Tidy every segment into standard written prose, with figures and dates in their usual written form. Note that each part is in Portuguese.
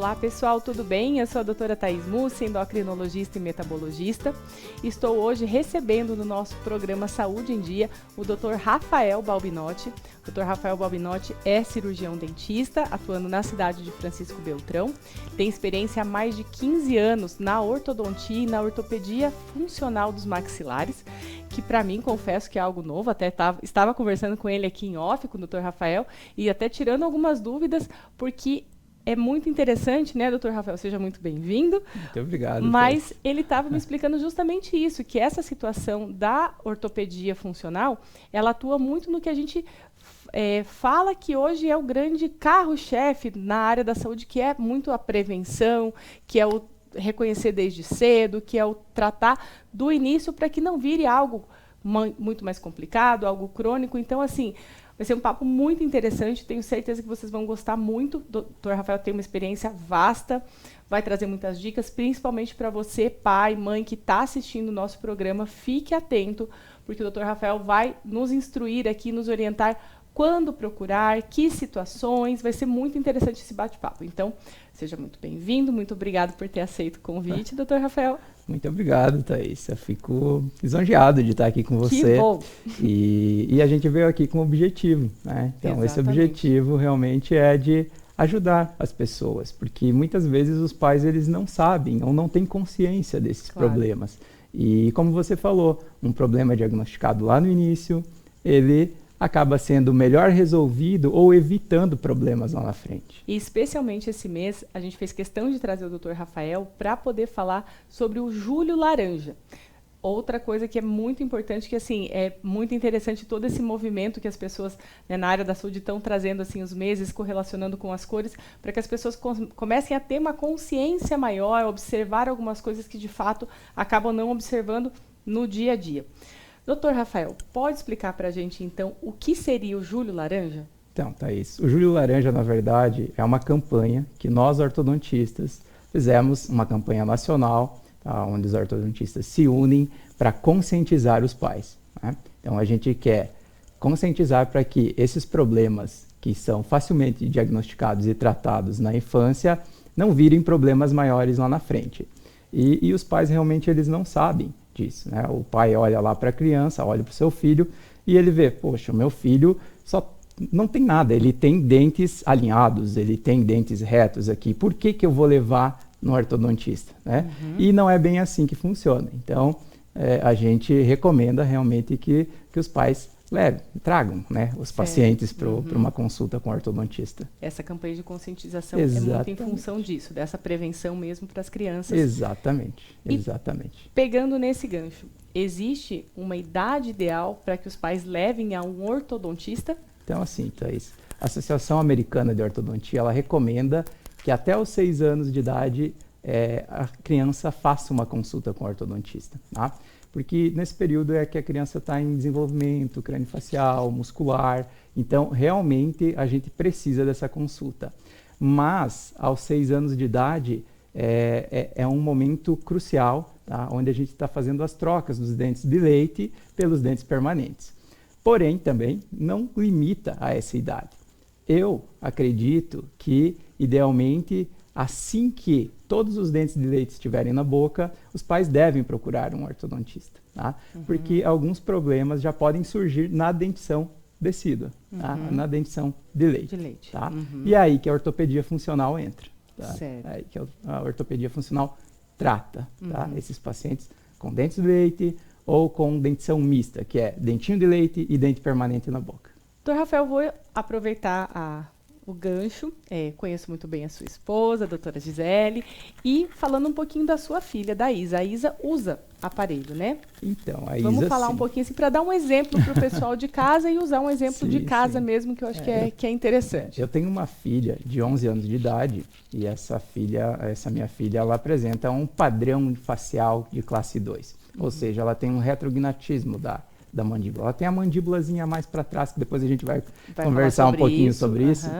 Olá pessoal, tudo bem? Eu sou a doutora Thaís Mussi, endocrinologista e metabologista. Estou hoje recebendo no nosso programa Saúde em Dia o Dr. Rafael Balbinotti. O Dr. Rafael Balbinotti é cirurgião dentista, atuando na cidade de Francisco Beltrão. Tem experiência há mais de 15 anos na ortodontia e na ortopedia funcional dos maxilares, que para mim, confesso que é algo novo. Até estava conversando com ele aqui em off, com o Dr. Rafael, e até tirando algumas dúvidas, porque é muito interessante, né, doutor Rafael? Seja muito bem-vindo. Muito obrigado. Mas ele estava me explicando justamente isso, que essa situação da ortopedia funcional, ela atua muito no que a gente fala que hoje é o grande carro-chefe na área da saúde, que é muito a prevenção, que é o reconhecer desde cedo, que é o tratar do início para que não vire algo muito mais complicado, algo crônico. Então, assim, vai ser um papo muito interessante, tenho certeza que vocês vão gostar muito. O Dr. Rafael tem uma experiência vasta, vai trazer muitas dicas, principalmente para você, pai, mãe, que está assistindo o nosso programa. Fique atento, porque o Dr. Rafael vai nos instruir aqui, nos orientar quando procurar, que situações. Vai ser muito interessante esse bate-papo. Então, seja muito bem-vindo, muito obrigado por ter aceito o convite, Dr. Rafael. Muito obrigado, Thaís. Eu fico lisonjeado de estar aqui com você. Que bom! E a gente veio aqui com um objetivo, né? Então, Exatamente. Esse objetivo realmente é de ajudar as pessoas, porque muitas vezes os pais eles não sabem ou não têm consciência desses problemas. E como você falou, um problema diagnosticado lá no início, ele acaba sendo melhor resolvido ou evitando problemas lá na frente. E especialmente esse mês, a gente fez questão de trazer o Dr. Rafael para poder falar sobre o Julho Laranja. Outra coisa que é muito importante, que assim, é muito interessante todo esse movimento que as pessoas, né, na área da saúde estão trazendo assim, os meses, correlacionando com as cores, para que as pessoas comecem a ter uma consciência maior, observar algumas coisas que de fato acabam não observando no dia a dia. Doutor Rafael, pode explicar para a gente, então, o que seria o Julho Laranja? Então, Thaís, o Julho Laranja, na verdade, é uma campanha que nós, ortodontistas, fizemos, uma campanha nacional, tá, onde os ortodontistas se unem para conscientizar os pais, né? Então, a gente quer conscientizar para que esses problemas que são facilmente diagnosticados e tratados na infância não virem problemas maiores lá na frente. E os pais realmente eles não sabem disso, né? O pai olha lá para a criança, olha para o seu filho e ele vê, poxa, o meu filho só não tem nada, ele tem dentes alinhados, ele tem dentes retos aqui, por que eu vou levar no ortodontista, né? E não é bem assim que funciona. Então, a gente recomenda realmente que os pais tragam, né, os pacientes para uma consulta com o ortodontista. Essa campanha de conscientização é muito em função disso, dessa prevenção mesmo para as crianças. Exatamente. Pegando nesse gancho, existe uma idade ideal para que os pais levem a um ortodontista? Então, assim, Thaís, a Associação Americana de Ortodontia, ela recomenda que até os 6 anos de idade a criança faça uma consulta com o ortodontista, tá? Porque nesse período é que a criança está em desenvolvimento craniofacial, muscular, então realmente a gente precisa dessa consulta. Mas aos 6 anos de idade é um momento crucial, tá? Onde a gente está fazendo as trocas dos dentes de leite pelos dentes permanentes. Porém, também não limita a essa idade. Eu acredito que, idealmente, assim que todos os dentes de leite estiverem na boca, os pais devem procurar um ortodontista, tá? Porque alguns problemas já podem surgir na dentição decídua, tá? Na dentição de leite. Tá? E é aí que a ortopedia funcional entra. Tá? Certo. É aí que a ortopedia funcional trata, tá? Esses pacientes com dentes de leite ou com dentição mista, que é dentinho de leite e dente permanente na boca. Doutor Rafael, vou aproveitar o gancho, conheço muito bem a sua esposa, a doutora Gisele, e falando um pouquinho da sua filha, da Isa. A Isa usa aparelho, né? Então, a Isa, vamos falar um pouquinho assim, para dar um exemplo para o pessoal de casa e usar um exemplo de casa mesmo, que eu acho que é interessante. Eu tenho uma filha de 11 anos de idade, e essa minha filha, ela apresenta um padrão facial de classe 2, ou seja, ela tem um retrognatismo da mandíbula. Ela tem a mandíbulazinha mais para trás, que depois a gente vai conversar um pouquinho sobre isso.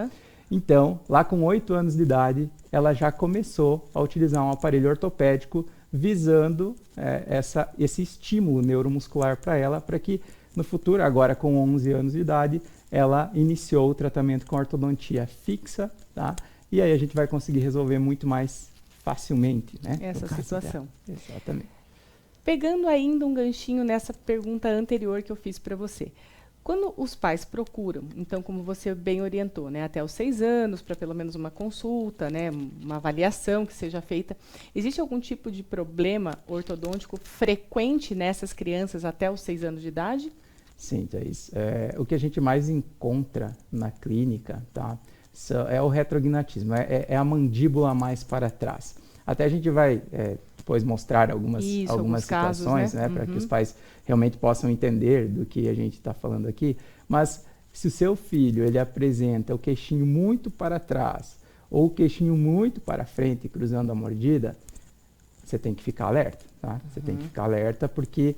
Então, lá com 8 anos de idade, ela já começou a utilizar um aparelho ortopédico visando esse estímulo neuromuscular para ela, para que no futuro, agora com 11 anos de idade, ela iniciou o tratamento com ortodontia fixa, tá? e aí a gente vai conseguir resolver muito mais facilmente, né? Essa situação. Dela. Exatamente. Pegando ainda um ganchinho nessa pergunta anterior que eu fiz para você. Quando os pais procuram, então, como você bem orientou, né, até os 6 anos, para pelo menos uma consulta, né, uma avaliação que seja feita, existe algum tipo de problema ortodôntico frequente nessas crianças até os 6 anos de idade? Sim, Thaís. O que a gente mais encontra na clínica, tá, é o retrognatismo, é a mandíbula mais para trás. Até a gente vai depois mostrar algumas situações, né, para que os pais realmente possam entender do que a gente está falando aqui. Mas se o seu filho ele apresenta o queixinho muito para trás ou o queixinho muito para frente, cruzando a mordida, você tem que ficar alerta, tá? Você tem que ficar alerta porque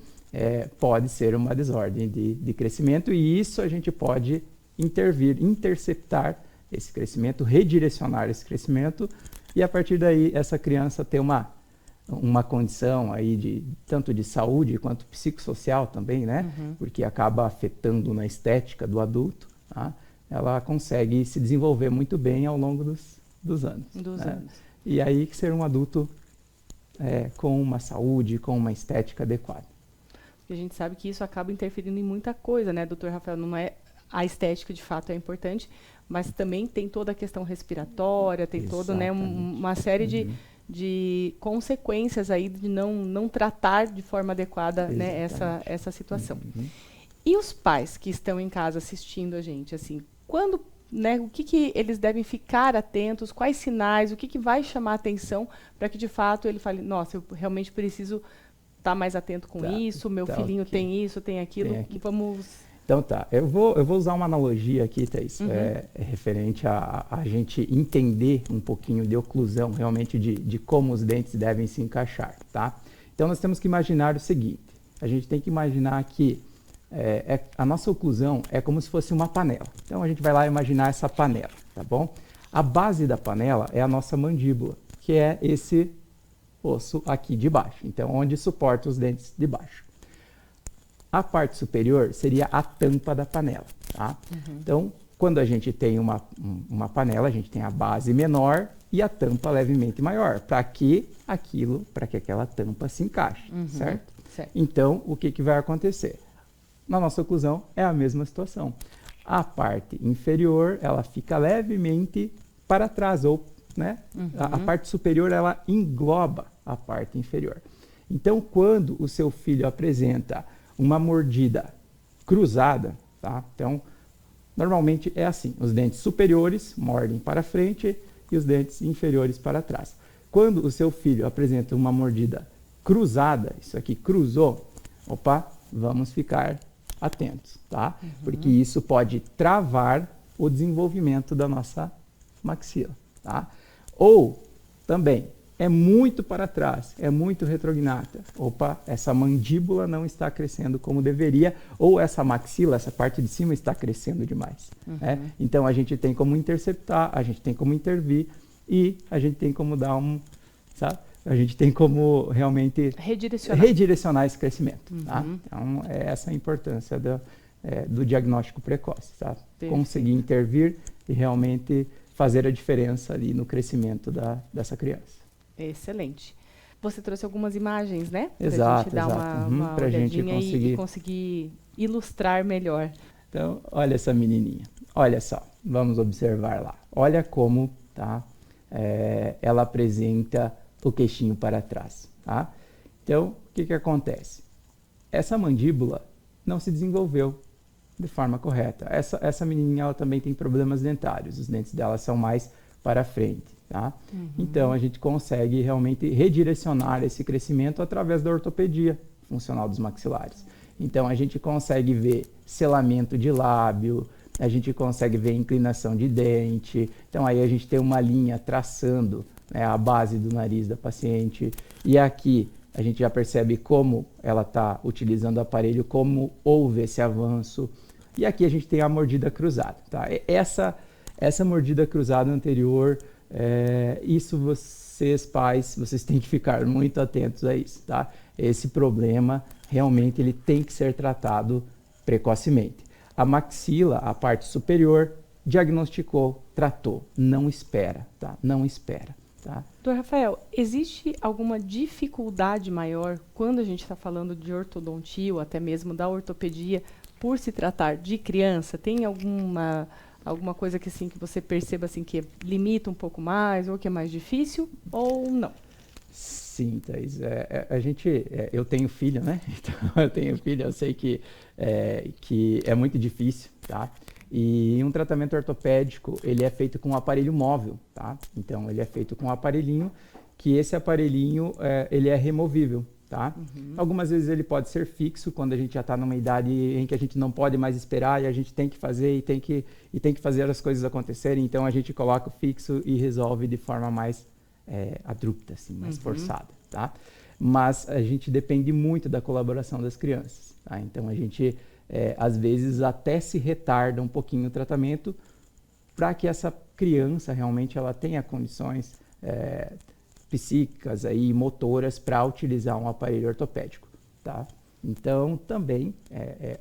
pode ser uma desordem de crescimento, e isso a gente pode intervir, interceptar esse crescimento, redirecionar esse crescimento, e a partir daí essa criança ter uma condição aí tanto de saúde quanto psicossocial também, né? Porque acaba afetando na estética do adulto, tá? Ela consegue se desenvolver muito bem ao longo dos anos. E aí ser um adulto com uma saúde, com uma estética adequada. Porque a gente sabe que isso acaba interferindo em muita coisa, né, doutor Rafael? Não é a estética de fato é importante, mas também tem toda a questão respiratória, tem toda, né, uma série de consequências aí de não tratar de forma adequada, né, essa situação. E os pais que estão em casa assistindo a gente, assim, quando, né, o que eles devem ficar atentos, quais sinais, o que vai chamar a atenção para que de fato ele fale, nossa, eu realmente preciso estar mais atento com isso, meu filhinho tem isso, tem aquilo, vamos... Então tá, eu vou usar uma analogia aqui, Thaís, referente a gente entender um pouquinho de oclusão, realmente de como os dentes devem se encaixar, tá? Então nós temos que imaginar o seguinte, a gente tem que imaginar que a nossa oclusão é como se fosse uma panela. Então a gente vai lá imaginar essa panela, tá bom? A base da panela é a nossa mandíbula, que é esse osso aqui de baixo, então onde suporta os dentes de baixo. A parte superior seria a tampa da panela, tá? Então, quando a gente tem uma panela, a gente tem a base menor e a tampa levemente maior, para que aquela tampa se encaixe, certo? Então, o que vai acontecer? Na nossa oclusão é a mesma situação. A parte inferior, ela fica levemente para trás, ou, né? A parte superior, ela engloba a parte inferior. Então, quando o seu filho apresenta uma mordida cruzada, tá? Então, normalmente é assim, os dentes superiores mordem para frente e os dentes inferiores para trás. Quando o seu filho apresenta uma mordida cruzada, isso aqui cruzou, vamos ficar atentos, tá? Porque isso pode travar o desenvolvimento da nossa maxila, tá? Ou, também, é muito para trás, é muito retrognata. Essa mandíbula não está crescendo como deveria, ou essa maxila, essa parte de cima está crescendo demais. Então a gente tem como interceptar, a gente tem como intervir e a gente tem como dar sabe? A gente tem como realmente redirecionar esse crescimento. Tá? Então é essa a importância do diagnóstico precoce, tá? Conseguir intervir e realmente fazer a diferença ali no crescimento dessa criança. Excelente. Você trouxe algumas imagens, né? Exato, pra gente dar uma olhadinha e conseguir ilustrar melhor. Então, olha essa menininha. Olha só, vamos observar lá. Olha como, tá? Ela apresenta o queixinho para trás, tá? Então, o que acontece? Essa mandíbula não se desenvolveu de forma correta. Essa menininha, ela também tem problemas dentários. Os dentes dela são mais para frente. Tá? Então, a gente consegue realmente redirecionar esse crescimento através da ortopedia funcional dos maxilares. Então, a gente consegue ver selamento de lábio, a gente consegue ver inclinação de dente. Então, aí a gente tem uma linha traçando, né, a base do nariz da paciente. E aqui a gente já percebe como ela está utilizando o aparelho, como houve esse avanço. E aqui a gente tem a mordida cruzada. Tá? Essa mordida cruzada anterior... isso vocês pais, vocês têm que ficar muito atentos a isso, tá? Esse problema realmente ele tem que ser tratado precocemente. A maxila, a parte superior, diagnosticou, tratou. Não espera, tá? Não espera, tá? Doutor Rafael, existe alguma dificuldade maior quando a gente está falando de ortodontia ou até mesmo da ortopedia por se tratar de criança? Tem alguma coisa que, assim, que você perceba assim, que limita um pouco mais ou que é mais difícil ou não? Sim, Thaís. Eu tenho filho, né? Então, eu tenho filho, eu sei que é muito difícil, tá? E um tratamento ortopédico, ele é feito com um aparelho móvel, tá? Então, ele é feito com um aparelhinho, que esse aparelhinho, ele é removível, tá? Uhum. Algumas vezes ele pode ser fixo, quando a gente já está numa idade em que a gente não pode mais esperar e a gente tem que fazer e tem que fazer as coisas acontecerem. Então, a gente coloca o fixo e resolve de forma mais abrupta, assim, mais forçada, tá? Mas a gente depende muito da colaboração das crianças, tá? Então, a gente... às vezes até se retarda um pouquinho o tratamento para que essa criança realmente ela tenha condições psíquicas e motoras para utilizar um aparelho ortopédico, tá? Então, também,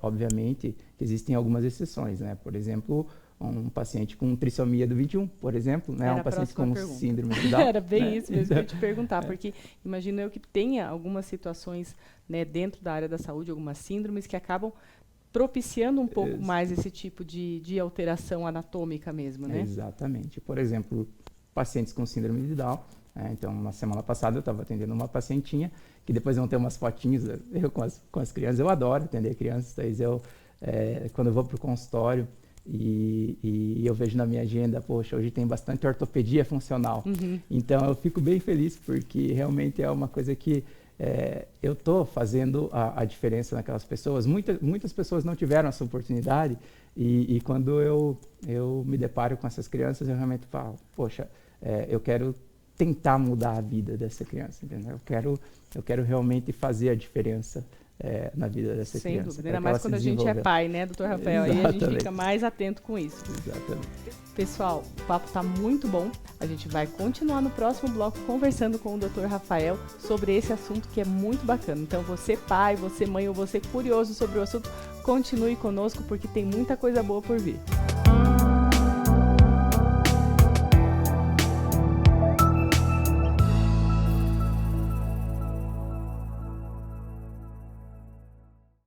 obviamente, existem algumas exceções, né? Por exemplo, um paciente com trissomia do 21, por exemplo, né? Um paciente com síndrome de Down. Era bem isso mesmo que eu ia te perguntar, porque imagino eu que tenha algumas situações, né, dentro da área da saúde, algumas síndromes que acabam propiciando um pouco mais esse tipo de alteração anatômica mesmo, né? Exatamente. Por exemplo, pacientes com síndrome de Down. Então, na semana passada eu estava atendendo uma pacientinha, que depois vão ter umas fotinhas, eu com as crianças. Eu adoro atender crianças, quando eu vou para o consultório e eu vejo na minha agenda, poxa, hoje tem bastante ortopedia funcional. Uhum. Então, eu fico bem feliz, porque realmente é uma coisa que eu estou fazendo a diferença naquelas pessoas. Muitas pessoas não tiveram essa oportunidade e quando eu me deparo com essas crianças, eu realmente falo, poxa, eu quero tentar mudar a vida dessa criança, entendeu? Eu quero realmente fazer a diferença na vida dessa criança. Sem dúvida, ainda mais quando a gente é pai, né, doutor Rafael? Exatamente. Aí a gente fica mais atento com isso. Exatamente. Pessoal, o papo está muito bom. A gente vai continuar no próximo bloco conversando com o doutor Rafael sobre esse assunto que é muito bacana. Então, você pai, você mãe ou você curioso sobre o assunto, continue conosco porque tem muita coisa boa por vir.